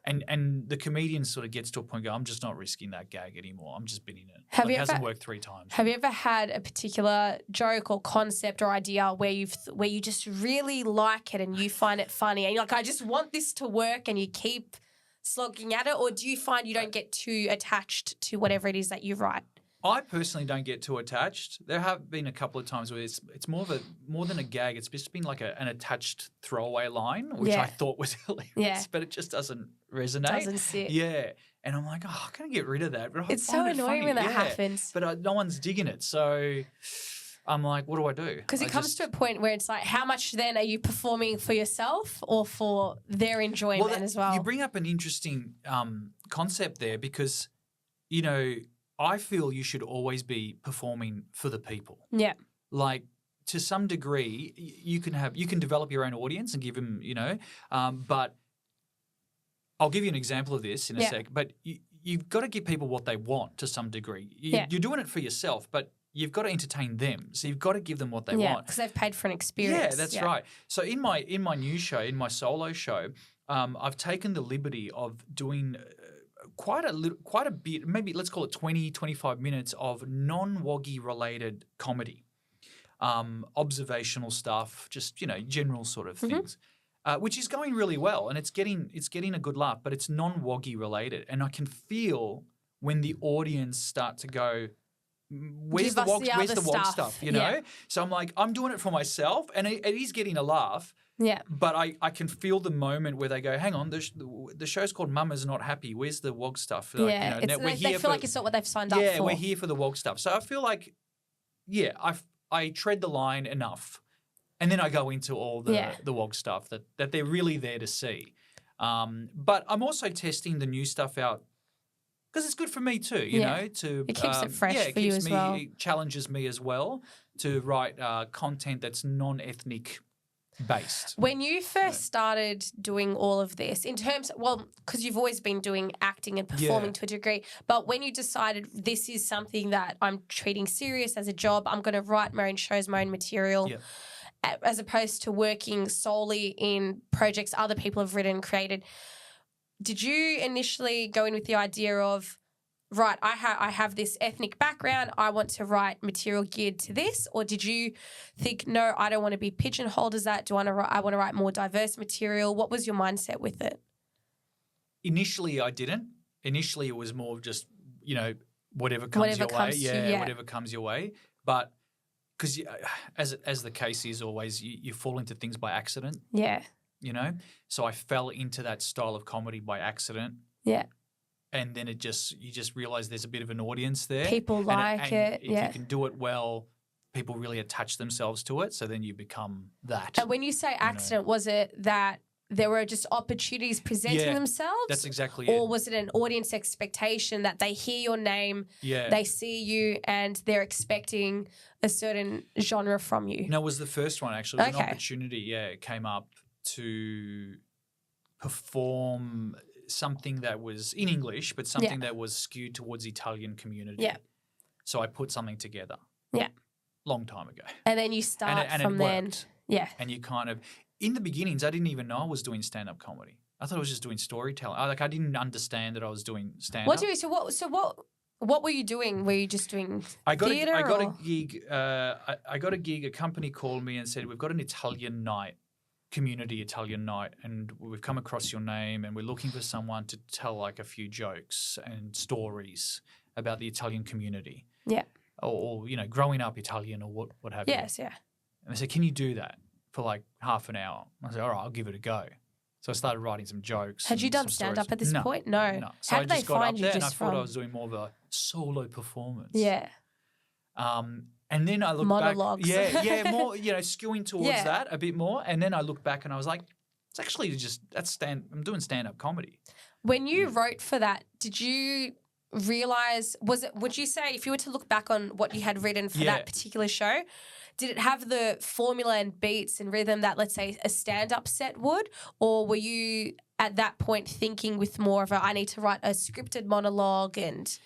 B: And the comedian sort of gets to a point, I'm just not risking that gag anymore. I'm just binning it. It hasn't worked 3 times.
A: Have you ever had a particular joke or concept or idea where you just really like it and you find it funny and you're like, I just want this to work, and you keep slogging at it? Or do you find you don't get too attached to whatever it is that you write?
B: I personally don't get too attached. There have been a couple of times where it's more than a gag. It's just been like an attached throwaway line, which I thought was hilarious, but it just doesn't resonate.
A: Doesn't sit.
B: Yeah. And I'm like, I can't get rid of that. But
A: it's so annoying when that happens.
B: But no one's digging it. So I'm like, what do I do?
A: Because it comes to a point where it's like, how much then are you performing for yourself or for their enjoyment as well?
B: You bring up an interesting concept there because, you know, I feel you should always be performing for the people.
A: Yeah.
B: Like to some degree, you can develop your own audience and give them, you know, but I'll give you an example of this in a sec. But you've got to give people what they want to some degree. You're doing it for yourself, but you've got to entertain them. So you've got to give them what they want.
A: Yeah, because they've paid for an experience.
B: Yeah, that's right. So in my new show, in my solo show, I've taken the liberty of doing quite a bit, maybe let's call it 20, 25 minutes of non-woggy related comedy, observational stuff, just, you know, general sort of things, which is going really well and it's getting a good laugh, but it's non-woggy related. And I can feel when the audience start to go, where's the wog stuff, you know? Yeah. So I'm like, I'm doing it for myself and it is getting a laugh.
A: Yeah.
B: But I can feel the moment where they go, hang on, the show's called Mama's Not Happy. Where's the wog stuff? Like,
A: yeah. You know, they feel like it's not what they've signed up for.
B: Yeah, we're here for the wog stuff. So I feel like, I tread the line enough. And then I go into all the wog stuff that they're really there to see. But I'm also testing the new stuff out because it's good for me too, you know.
A: It keeps it fresh for you as well.
B: It challenges me as well to write content that's non-ethnic based.
A: When you first started doing all of this, in terms, because you've always been doing acting and performing to a degree, but when you decided this is something that I'm treating serious as a job, I'm going to write my own shows, my own material, as opposed to working solely in projects other people have written and created, did you initially go in with the idea of, right, I have this ethnic background, I want to write material geared to this? Or did you think, no, I don't want to be pigeonholed as that? I want to write more diverse material? What was your mindset with it?
B: Initially, I didn't. Initially, it was more just, you know, whatever comes your way. Whatever comes your way. But because as the case is always, you fall into things by accident.
A: Yeah.
B: You know? So I fell into that style of comedy by accident.
A: Yeah.
B: And then you just realize there's a bit of an audience there.
A: People like it.
B: If you can do it well, people really attach themselves to it. So then you become that.
A: And when you say accident, was it that there were just opportunities presenting themselves?
B: That's exactly
A: it. Or was it an audience expectation that they hear your name, they see you, and they're expecting a certain genre from you?
B: No, it was the first one actually. It was an opportunity, it came up to perform something that was in English, but something that was skewed towards the Italian community. Yeah. So I put something together. Yeah. Long time ago.
A: And then you start from then. Yeah.
B: And you kind of, in the beginnings, I didn't even know I was doing stand-up comedy. I thought I was just doing storytelling. I didn't understand that I was doing stand-up.
A: What were you doing? Were you just doing theatre?
B: I got a gig. I got a gig. A company called me and said, we've got an Italian night. Community Italian night, and we've come across your name and we're looking for someone to tell like a few jokes and stories about the Italian community.
A: Yeah.
B: Or you know, growing up Italian or what have you.
A: Yes, yeah.
B: And they said, can you do that for like half an hour? I said, all right, I'll give it a go. So I started writing some jokes.
A: Had you done stand-up at this point? No.
B: So
A: how did they find you?
B: And I thought I was doing more of a solo performance.
A: Yeah.
B: And then I looked
A: Monologues.
B: back. More, you know, skewing towards that a bit more. And then I looked back and I was like, it's actually I'm doing stand-up comedy.
A: When you wrote for that, did you realize, would you say, if you were to look back on what you had written for that particular show, did it have the formula and beats and rhythm that, let's say, a stand-up set would? Or were you at that point thinking with more of I need to write a scripted monologue and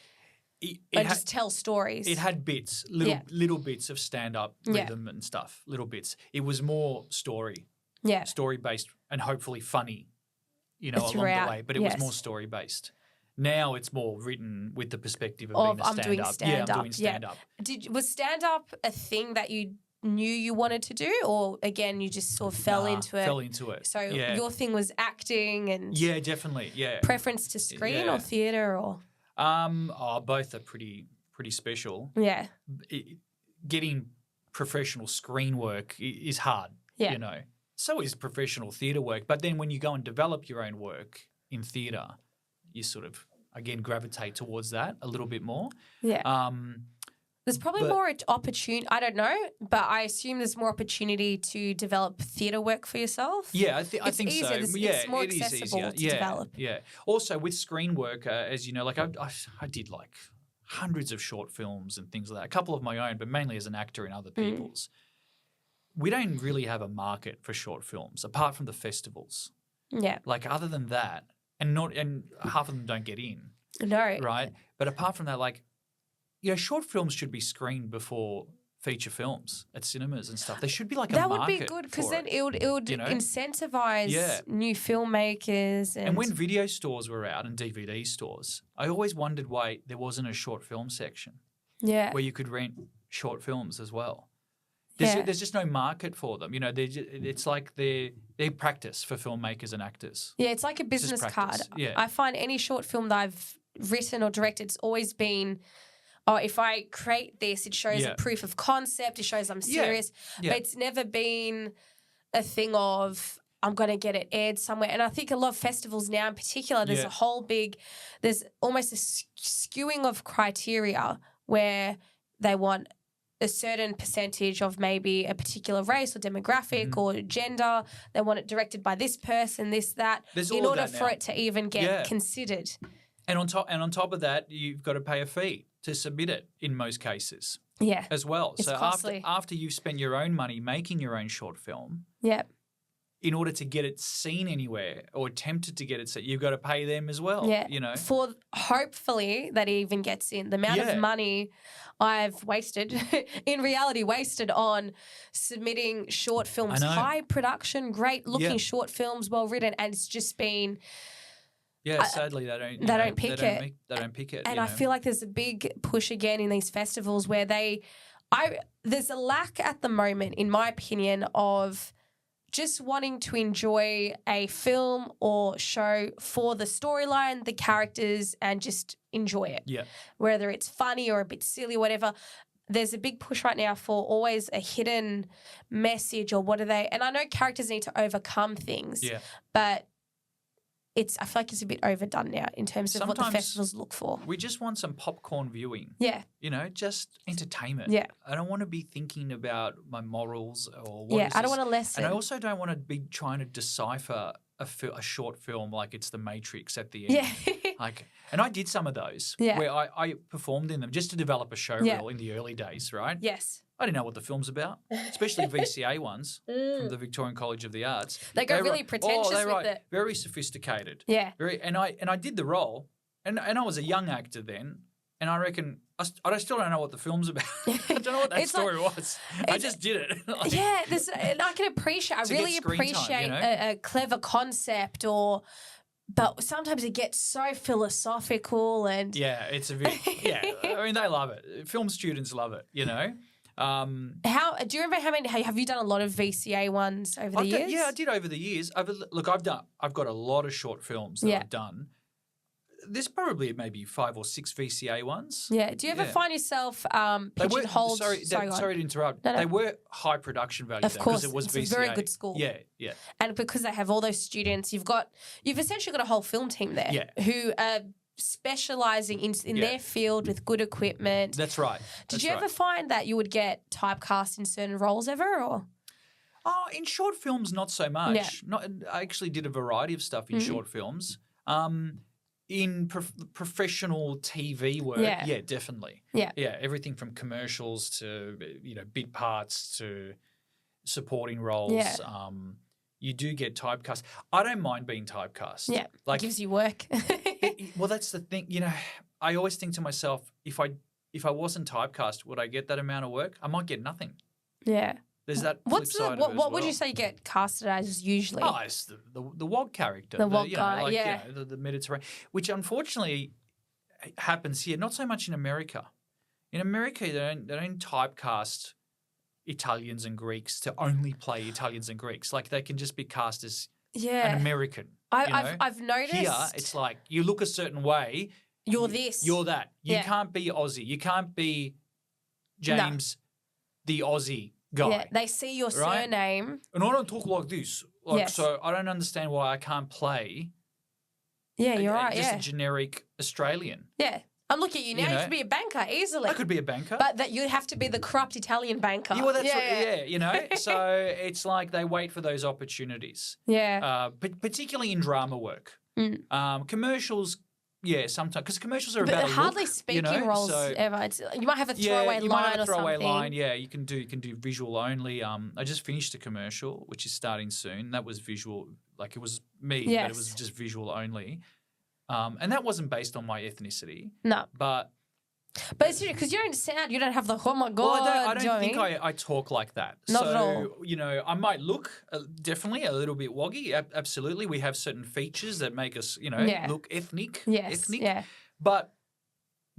A: just tell stories?
B: It had bits, little bits of stand-up rhythm and stuff, little bits. It was more story-based and hopefully funny, you know, along the way. But it was more story-based. Now it's more written with the perspective of being a stand-up.
A: I'm doing stand-up.
B: I'm doing stand-up.
A: Was stand-up a thing that you knew you wanted to do, or again you just sort of fell into it? So your thing was acting and
B: definitely,
A: preference to screen or theatre or?
B: Both are pretty pretty special.
A: Yeah.
B: Getting professional screen work is hard,
A: Yeah.
B: you know. So is professional theatre work. But then when you go and develop your own work in theatre, you sort of, again, gravitate towards that a little bit more.
A: Yeah. There's probably more opportunity. I don't know, but I assume there's more opportunity to develop theatre work for yourself.
B: Yeah, I think so.
A: It's more accessible to develop.
B: Yeah. Also, with screen work, as you know, like I did like hundreds of short films and things like that. A couple of my own, but mainly as an actor in other people's. We don't really have a market for short films apart from the festivals.
A: Yeah.
B: Like other than that, and half of them don't get in.
A: No.
B: Right. But apart from that, like, you know, short films should be screened before feature films at cinemas and stuff. There should be like a market. That would be good
A: because then it would incentivize new filmmakers.
B: And when video stores were out and DVD stores, I always wondered why there wasn't a short film section.
A: Yeah.
B: Where you could rent short films as well. There's just no market for them. You know, it's like they practice for filmmakers and actors.
A: Yeah, it's like a business card.
B: Yeah.
A: I find any short film that I've written or directed, it's always been, if I create this, it shows a proof of concept, it shows I'm serious.
B: Yeah.
A: But it's never been a thing of I'm going to get it aired somewhere. And I think a lot of festivals now in particular, there's there's almost a skewing of criteria where they want a certain percentage of maybe a particular race or demographic or gender. They want it directed by this person, this, that, in order for it to even get considered.
B: And on top of that, you've got to pay a fee to submit it in most cases.
A: Yeah.
B: As well.
A: It's costly.
B: After you've spent your own money making your own short film.
A: Yeah.
B: In order to get it seen anywhere or attempted to get it seen, you've got to pay them as well.
A: Yeah.
B: You know.
A: For hopefully that it even gets in. The amount of money I've wasted, in reality, on submitting short films, high production, great looking short films, well written, and it's just been.
B: Yeah, sadly they don't pick it.
A: And I feel like there's a big push again in these festivals where there's a lack at the moment, in my opinion, of just wanting to enjoy a film or show for the storyline, the characters, and just enjoy it.
B: Yeah.
A: Whether it's funny or a bit silly, whatever. There's a big push right now for always a hidden message or what are they? And I know characters need to overcome things.
B: Yeah.
A: But I feel like it's a bit overdone now in terms of what the festivals look for.
B: We just want some popcorn viewing.
A: Yeah.
B: You know, just entertainment.
A: Yeah.
B: I don't want to be thinking about my morals or what
A: I don't want to lesson.
B: And I also don't want to be trying to decipher a short film like it's The Matrix at the end.
A: Yeah.
B: And I did some of those where I performed in them just to develop a show reel in the early days, right?
A: Yes.
B: I didn't know what the film's about, especially VCA ones from the Victorian College of the Arts.
A: They go really pretentious with it.
B: Very sophisticated.
A: Yeah.
B: And I did the role, and I was a young actor then, and I reckon I still don't know what the film's about. I don't know what that story was. I just did it.
A: And I can appreciate. I really appreciate a clever concept but sometimes it gets so philosophical and
B: it's a bit I mean they love it. Film students love it, you know.
A: How do you remember have you done a lot of VCA ones over the years?
B: I did over the years. I've got a lot of short films that I've done. There's probably maybe 5 or 6 VCA ones.
A: Yeah. Do you ever find yourself pigeonholed?
B: Sorry to interrupt. No. They were high production value
A: because
B: it was VCA.
A: It's a very good school.
B: Yeah, yeah.
A: And because they have all those students, you've essentially got a whole film team there who are specialising in their field with good equipment.
B: That's right.
A: Did you ever find that you would get typecast in certain roles ever or?
B: Oh, in short films, not so much. Yeah. I actually did a variety of stuff in short films. In professional TV work, definitely.
A: Yeah.
B: Yeah, everything from commercials to, bit parts to supporting roles.
A: Yeah.
B: You do get typecast. I don't mind being typecast.
A: Yeah, it gives you work.
B: Well, that's the thing. I always think to myself, if I wasn't typecast, would I get that amount of work? I might get nothing.
A: Yeah.
B: There's that flip side of it as
A: what would you say you get casted as usually?
B: Oh, it's the WOG character.
A: The WOG guy,
B: the Mediterranean, which unfortunately happens here, not so much in America. In America, they don't typecast Italians and Greeks to only play Italians and Greeks. Like they can just be cast as an American.
A: I've noticed.
B: Here, it's like you look a certain way
A: You're this.
B: You're that. You
A: Yeah.
B: can't be Aussie. You can't be James, the Aussie guy.
A: Yeah, they see your
B: right?
A: surname.
B: And I don't talk like this. Like,
A: Yes.
B: so I don't understand why I can't play
A: Yeah, you're right.
B: just
A: Yeah.
B: a generic Australian.
A: Yeah. I'm looking at you now. You,
B: know?
A: could be a banker easily.
B: I could be a banker.
A: But that you have to be the corrupt Italian banker.
B: Yeah, well, that's you know. So it's like they wait for those opportunities.
A: Yeah.
B: Particularly in drama work. Commercials, yeah, sometimes because commercials are
A: But
B: about a
A: hardly
B: look,
A: speaking
B: you know?
A: roles
B: So,
A: ever. You might have a throwaway
B: you
A: line
B: might have a throwaway
A: or something.
B: line. Yeah, you can do visual only. I just finished a commercial which is starting soon. That was visual, like it was me, but it was just visual only. And that wasn't based on my ethnicity.
A: No.
B: But
A: it's because you don't have the, oh my God.
B: well, I don't
A: Johnny.
B: think I talk like that.
A: Not at all.
B: You know, I might look definitely a little bit woggy. Absolutely. We have certain features that make us, you know, look ethnic.
A: Yes.
B: Ethnic.
A: Yeah.
B: But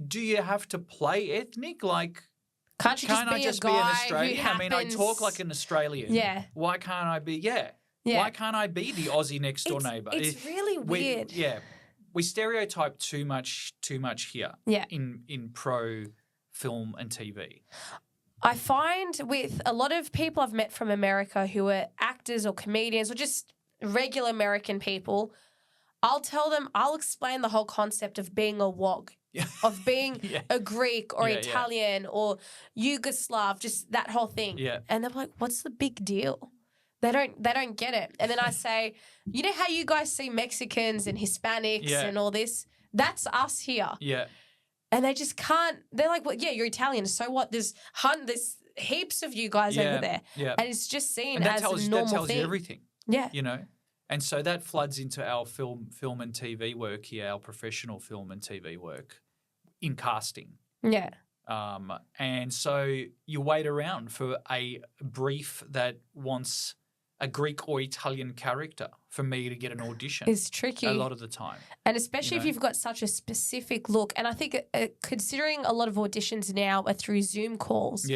B: do you have to play ethnic? Like,
A: Can't you
B: I just be an Australian? I mean, I talk like an Australian.
A: Yeah.
B: Why can't I be, why can't I be the Aussie next door neighbour?
A: It's really weird.
B: We stereotype too much here in pro film and TV.
A: I find with a lot of people I've met from America who are actors or comedians or just regular American people, I'll explain the whole concept of being a wog, of being a Greek or Italian or Yugoslav, just that whole thing.
B: Yeah.
A: And they're like, what's the big deal? They don't get it. And then I say, you know how you guys see Mexicans and Hispanics and all this? That's us here.
B: Yeah.
A: And they just can't. They're like, well, yeah, you're Italian. So what? There's heaps of you guys over there.
B: Yeah.
A: And it's just seen
B: And
A: as a normal
B: that tells
A: thing.
B: you everything.
A: Yeah.
B: You know? And so that floods into our film and TV work here, our professional film and TV work in casting.
A: Yeah.
B: And so you wait around for a brief that wants a Greek or Italian character for me to get an audition.
A: It's tricky.
B: A lot of the time.
A: And especially if you've got such a specific look. And I think considering a lot of auditions now are through Zoom calls,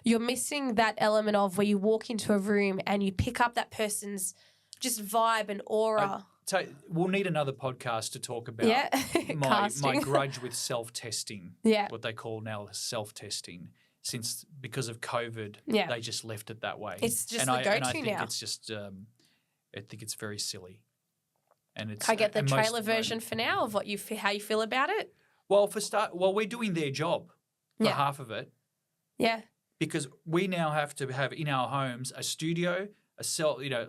A: you're missing that element of where you walk into a room and you pick up that person's just vibe and aura.
B: We'll need another podcast to talk about my grudge with self-testing, what they call now self-testing. Because of COVID, they just left it that way.
A: It's just the go-to
B: and I think
A: now.
B: It's just, I think it's very silly. And it's.
A: Can I get the trailer version for now of how you feel about it?
B: Well, we're doing their job for half of it.
A: Yeah.
B: Because we now have to have in our homes a studio,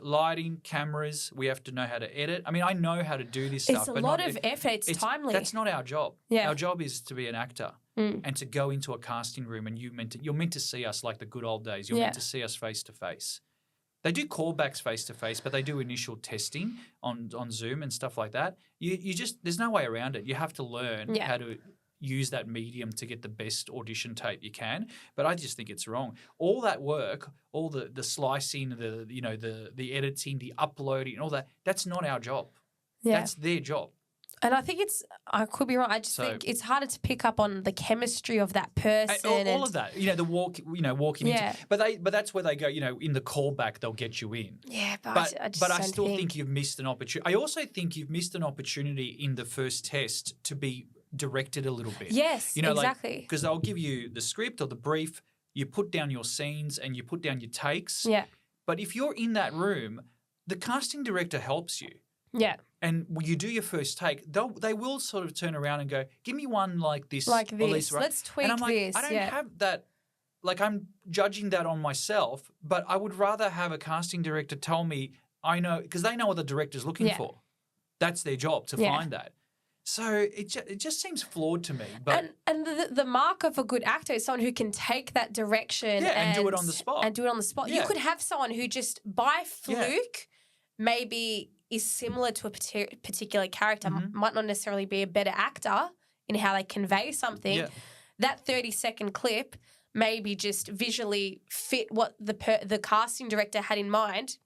B: lighting, cameras. We have to know how to edit. I mean, I know how to do this stuff.
A: It's a lot of effort. It's timely.
B: That's not our job.
A: Yeah.
B: Our job is to be an actor and to go into a casting room and you're meant to see us like the good old days. You're meant to see us face to face. They do callbacks face to face, but they do initial testing on Zoom and stuff like that. You just there's no way around it. You have to learn how to use that medium to get the best audition tape you can. But I just think it's wrong. All that work, all the slicing, the editing, the uploading, and all that, that's not our job. Yeah. That's their job.
A: And I think I could be wrong. I just think it's harder to pick up on the chemistry of that person.
B: All of that. The walking into. But that's where they go, in the callback, they'll get you in.
A: Yeah, but I
B: still think you've missed an opportunity. I also think you've missed an opportunity in the first test to be directed a little bit.
A: Yes, exactly.
B: Because they'll give you the script or the brief, you put down your scenes and you put down your takes.
A: Yeah.
B: But if you're in that room, the casting director helps you.
A: Yeah.
B: And when you do your first take, they will sort of turn around and go, give me one like this.
A: Like this. Let's tweak
B: and I'm like,
A: this.
B: I don't have that. Like, I'm judging that on myself, but I would rather have a casting director tell me, I know, because they know what the director's looking for. That's their job, to find that. So it just seems flawed to me. But
A: and the mark of a good actor is someone who can take that direction
B: and do it on the spot.
A: You could have someone who just by fluke maybe is similar to a particular character, might not necessarily be a better actor in how they convey something. Yeah. That 30-second clip maybe just visually fit what the casting director had in mind,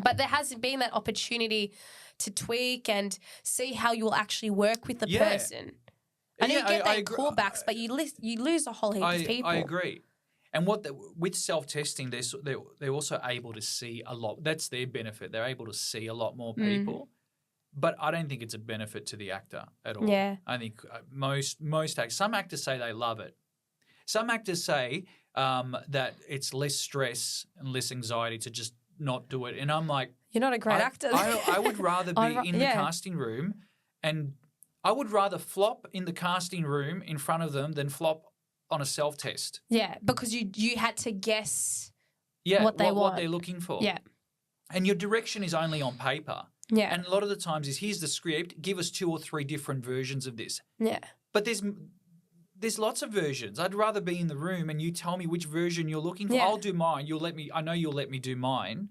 A: but there hasn't been that opportunity to tweak and see how you will actually work with the person. I know you get that callbacks, but you lose a whole heap of people.
B: I agree. And with self-testing, they're also able to see a lot. That's their benefit. They're able to see a lot more people. But I don't think it's a benefit to the actor at all.
A: Yeah.
B: I think most actors, some actors say they love it. Some actors say that it's less stress and less anxiety to just not do it. And I'm like,
A: you're not a great actor.
B: I would rather be in the
A: yeah.
B: casting room, and I would rather flop in the casting room in front of them than flop on a self-test.
A: Yeah, because you had to guess
B: what
A: they want.
B: What they're looking for.
A: Yeah.
B: And your direction is only on paper.
A: Yeah.
B: And a lot of the times is, here's the script, give us 2 or 3 different versions of this.
A: Yeah.
B: But there's lots of versions. I'd rather be in the room and you tell me which version you're looking for.
A: Yeah.
B: I'll do mine. I know you'll let me do mine.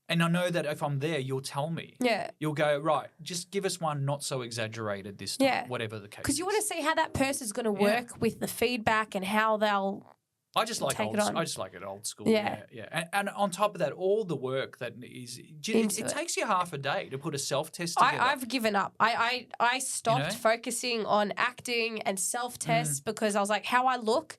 B: And I know that if I'm there, you'll tell me.
A: Yeah.
B: You'll go, right, just give us one not so exaggerated this time, whatever the case is.
A: Because you want to see how that person's going to work with the feedback and how they'll
B: I just like it old school. Yeah. And on top of that, all the work that is, it takes you half a day to put a self-test together.
A: I've given up. I stopped focusing on acting and self-tests because I was like, how I look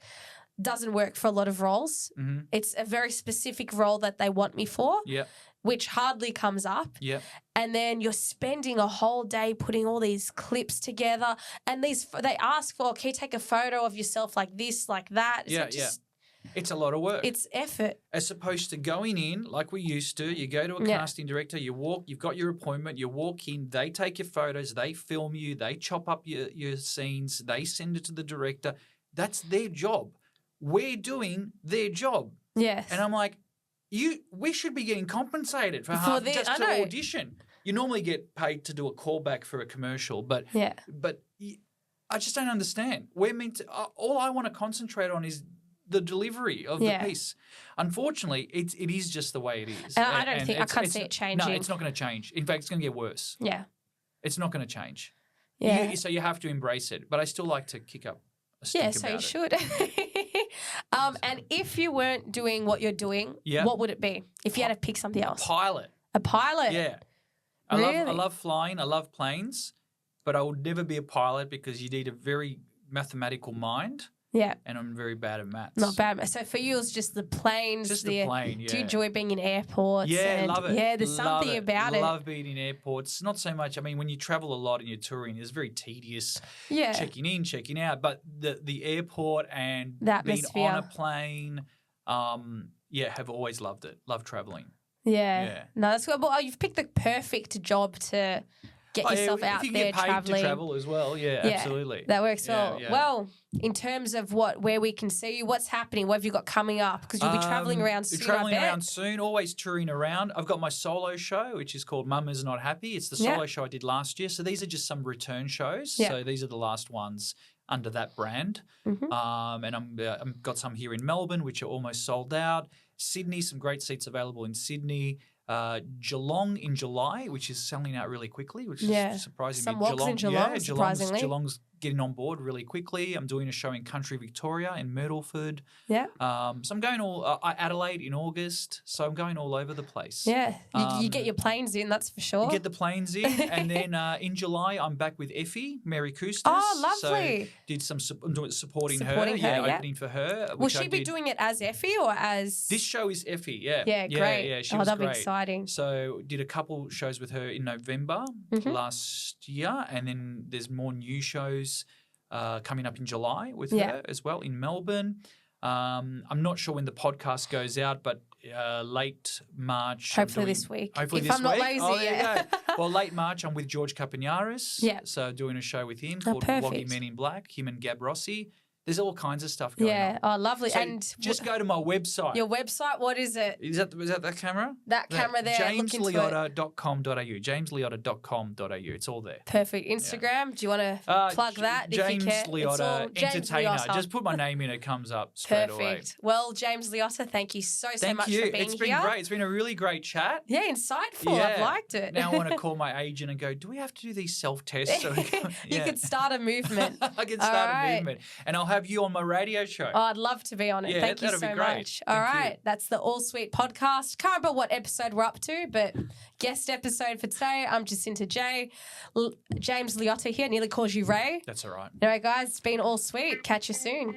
A: doesn't work for a lot of roles.
B: Mm-hmm.
A: It's a very specific role that they want me for.
B: Yeah.
A: Which hardly comes up.
B: Yeah.
A: And then you're spending a whole day putting all these clips together, and they ask for, can you take a photo of yourself like this, like that?
B: It's a lot of work.
A: It's effort.
B: As opposed to going in like we used to, you go to a casting director, you've got your appointment, you walk in, they take your photos, they film you, they chop up your scenes, they send it to the director. That's their job. We're doing their job.
A: Yes.
B: And I'm like, we should be getting compensated for just to audition. You normally get paid to do a callback for a commercial, but I just don't understand. We're meant to. All I want to concentrate on is the delivery of the piece. Unfortunately, it is just the way it is.
A: And I can't see it changing.
B: No, it's not going to change. In fact, it's going to get worse.
A: Yeah.
B: It's not going to change.
A: Yeah.
B: So you have to embrace it. But I still like to kick up a stink about it.
A: Yeah, so you should. And if you weren't doing what you're doing, what would it be? If you had to pick something else?
B: Pilot.
A: A pilot?
B: Yeah. I love flying. I love planes. But I would never be a pilot because you need a very mathematical mind.
A: Yeah.
B: And I'm very bad at maths.
A: Not bad. So for you, it's just the planes.
B: Just the plane, yeah.
A: Do you enjoy being in airports?
B: Yeah, love it.
A: Yeah, there's something about it.
B: Love being in airports. Not so much. I mean, when you travel a lot and you're touring, it's very tedious.
A: Yeah.
B: Checking in, checking out. But the airport and
A: that
B: being
A: atmosphere.
B: on a plane, have always loved it. Love traveling.
A: Yeah. No, that's good. Well, you've picked the perfect job to get yourself out
B: if you
A: there
B: get paid
A: traveling.
B: to travel as well, absolutely.
A: That works well.
B: Yeah.
A: Well, in terms of where we can see you, what's happening? What have you got coming up? Because you'll be traveling around soon,
B: around soon, always touring around. I've got my solo show, which is called Mum Is Not Happy. It's the solo show I did last year. So these are just some return shows. Yeah. So these are the last ones under that brand.
A: Mm-hmm.
B: And I've got some here in Melbourne, which are almost sold out. Sydney, some great seats available in Sydney. Geelong in July, which is selling out really quickly, which is surprising
A: some
B: me.
A: Some in Geelong, surprisingly.
B: Geelong's getting on board really quickly. I'm doing a show in Country Victoria in Myrtleford.
A: Yeah.
B: So I'm going Adelaide in August. So I'm going all over the place.
A: Yeah. You get your planes in, that's for sure.
B: You get the planes in. And then in July, I'm back with Effie, Mary Coustas.
A: Oh, lovely.
B: So did I'm doing supporting her. Opening for her.
A: Will she be doing it as Effie or as...
B: This show is Effie, yeah.
A: Yeah, great.
B: Yeah, she was
A: that'd
B: great.
A: be exciting.
B: So did a couple shows with her in November last year, and then there's more new shows coming up in July with her as well in Melbourne. I'm not sure when the podcast goes out, but late March.
A: Hopefully this week.
B: Hopefully
A: if
B: this
A: I'm
B: week.
A: not lazy,
B: there you go. Well, late March, I'm with George Capanaris.
A: Yeah.
B: So doing a show with him called Vlogging Men in Black, him and Gab Rossi. There's all kinds of stuff going on.
A: Yeah, oh, lovely.
B: So
A: and
B: just go to my website.
A: Your website, what is it?
B: Is that camera?
A: That camera there.
B: JamesLiotta.com.au. JamesLiotta.com.au. It's all there.
A: Perfect. Instagram, do you want to plug that
B: James
A: if you can?
B: Liotta, entertainer.
A: Liotta.
B: Just put my name in, it comes up straight away.
A: Perfect. Well, James Liotta, thank you so much for being here.
B: It's been great. It's been a really great chat.
A: Yeah, insightful. I've liked it.
B: Now I want to call my agent and go, do we have to do these self-tests?
A: You could start a movement.
B: I could start a movement. And I'll have you on my radio show.
A: Oh, I'd love to be on it.
B: Yeah,
A: Thank you so much. All right. That's the All Sweet podcast. Can't remember what episode we're up to, but guest episode for today. I'm Jacinta Jaye. James Liotta here. Nearly calls you Ray.
B: That's all right.
A: All right, guys. It's been All Sweet. Catch you soon.